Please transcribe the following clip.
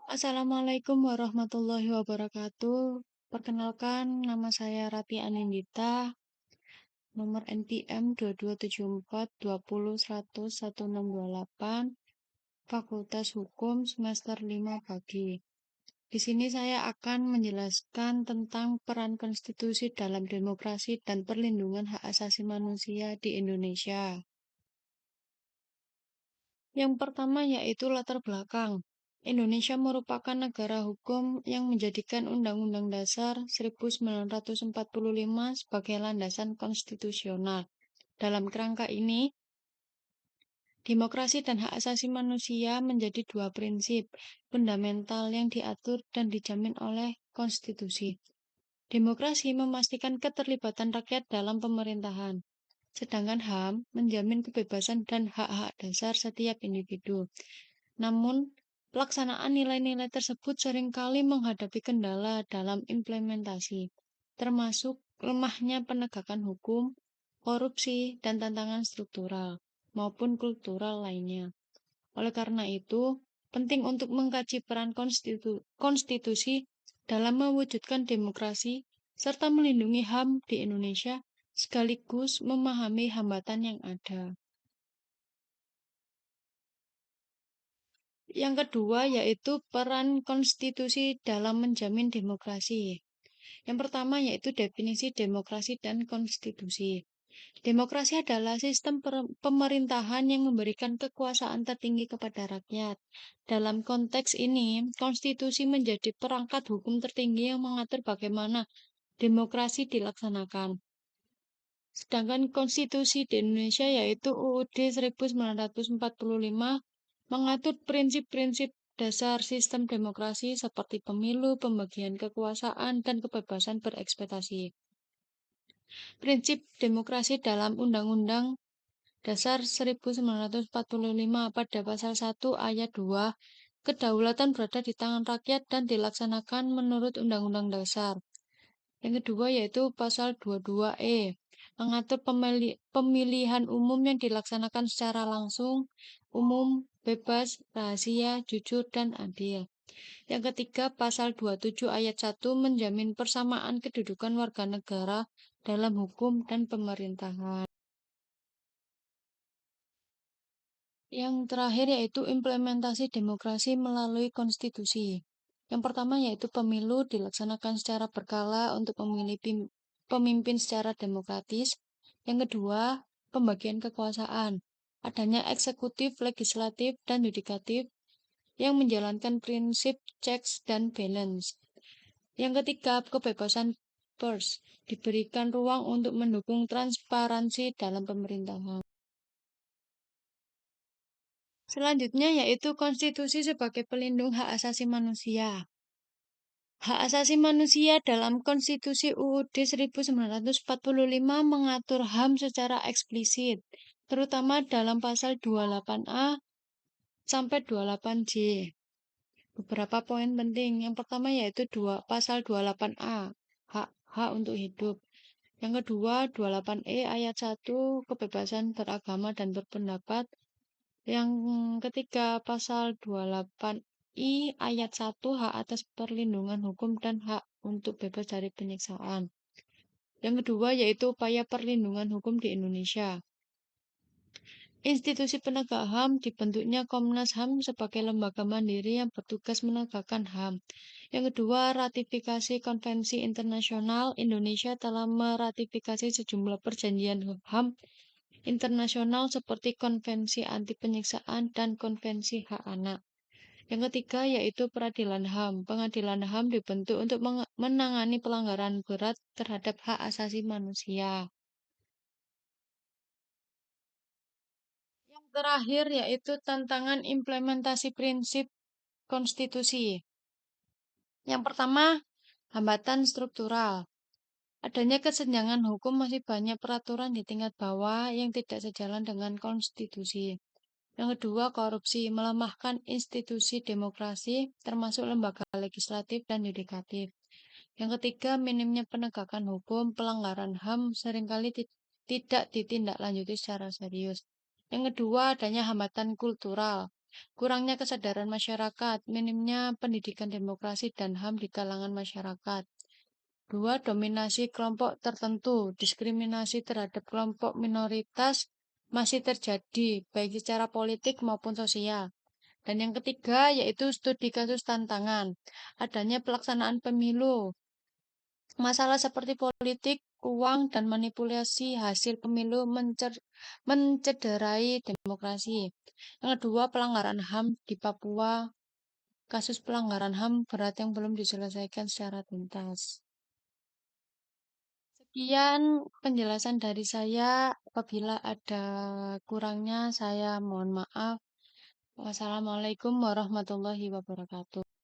Assalamualaikum warahmatullahi wabarakatuh. Perkenalkan, nama saya Rati Anindita, nomor NPM 22742011001628, Fakultas Hukum semester 5 pagi. Di sini saya akan menjelaskan tentang peran konstitusi dalam demokrasi dan perlindungan hak asasi manusia di Indonesia. Yang pertama yaitu latar belakang. Indonesia merupakan negara hukum yang menjadikan Undang-Undang Dasar 1945 sebagai landasan konstitusional. Dalam kerangka ini, demokrasi dan hak asasi manusia menjadi dua prinsip fundamental yang diatur dan dijamin oleh konstitusi. Demokrasi memastikan keterlibatan rakyat dalam pemerintahan, sedangkan HAM menjamin kebebasan dan hak-hak dasar setiap individu. Namun, pelaksanaan nilai-nilai tersebut seringkali menghadapi kendala dalam implementasi, termasuk lemahnya penegakan hukum, korupsi, dan tantangan struktural maupun kultural lainnya. Oleh karena itu, penting untuk mengkaji peran konstitusi dalam mewujudkan demokrasi serta melindungi HAM di Indonesia, sekaligus memahami hambatan yang ada. Yang kedua yaitu peran konstitusi dalam menjamin demokrasi. Yang pertama yaitu definisi demokrasi dan konstitusi. Demokrasi adalah sistem pemerintahan yang memberikan kekuasaan tertinggi kepada rakyat. Dalam konteks ini, konstitusi menjadi perangkat hukum tertinggi yang mengatur bagaimana demokrasi dilaksanakan. Sedangkan konstitusi di Indonesia yaitu UUD 1945 mengatur prinsip-prinsip dasar sistem demokrasi seperti pemilu, pembagian kekuasaan, dan kebebasan berekspresi. Prinsip demokrasi dalam Undang-Undang Dasar 1945 pada pasal 1 ayat 2, kedaulatan berada di tangan rakyat dan dilaksanakan menurut Undang-Undang Dasar. Yang kedua yaitu pasal 22E, mengatur pemilihan umum yang dilaksanakan secara langsung, umum, bebas, rahasia, jujur, dan adil. Yang ketiga, pasal 27 ayat 1 menjamin persamaan kedudukan warga negara dalam hukum dan pemerintahan. Yang terakhir yaitu implementasi demokrasi melalui konstitusi. Yang pertama yaitu pemilu dilaksanakan secara berkala untuk memilih pemimpin secara demokratis. Yang kedua, pembagian kekuasaan. Adanya eksekutif, legislatif, dan yudikatif yang menjalankan prinsip checks dan balance. Yang ketiga, kebebasan pers. Diberikan ruang untuk mendukung transparansi dalam pemerintahan. Selanjutnya yaitu konstitusi sebagai pelindung hak asasi manusia. Hak asasi manusia dalam Konstitusi UUD 1945 mengatur HAM secara eksplisit, terutama dalam pasal 28A sampai 28J. Beberapa poin penting. Yang pertama yaitu pasal 28A, hak untuk hidup. Yang kedua, 28E ayat 1, kebebasan beragama dan berpendapat. Yang ketiga, pasal 28I ayat 1, hak atas perlindungan hukum dan hak untuk bebas dari penyiksaan. Yang kedua yaitu upaya perlindungan hukum di Indonesia. Institusi penegak HAM dibentuknya Komnas HAM sebagai lembaga mandiri yang bertugas menegakkan HAM. Yang kedua, ratifikasi konvensi internasional. Indonesia telah meratifikasi sejumlah perjanjian HAM internasional seperti Konvensi Anti Penyiksaan dan Konvensi Hak Anak. Yang ketiga yaitu peradilan HAM. Pengadilan HAM dibentuk untuk menangani pelanggaran berat terhadap hak asasi manusia. Yang terakhir yaitu tantangan implementasi prinsip konstitusi. Yang pertama, hambatan struktural. Adanya kesenjangan hukum masih banyak peraturan di tingkat bawah yang tidak sejalan dengan konstitusi. Yang kedua, korupsi melemahkan institusi demokrasi, termasuk lembaga legislatif dan yudikatif. Yang ketiga, minimnya penegakan hukum, pelanggaran HAM seringkali tidak ditindaklanjuti secara serius. Yang kedua, adanya hambatan kultural. kurangnya kesadaran masyarakat, minimnya pendidikan demokrasi dan HAM di kalangan masyarakat. Dua, dominasi kelompok tertentu, diskriminasi terhadap kelompok minoritas masih terjadi, baik secara politik maupun sosial. Dan yang ketiga yaitu studi kasus tantangan, adanya pelaksanaan pemilu, masalah seperti politik, uang, dan manipulasi hasil pemilu mencederai demokrasi. Yang kedua, pelanggaran HAM di Papua, kasus pelanggaran HAM berat yang belum diselesaikan secara tuntas. Sekian penjelasan dari saya. Apabila ada kurangnya, saya mohon maaf. Wassalamualaikum warahmatullahi wabarakatuh.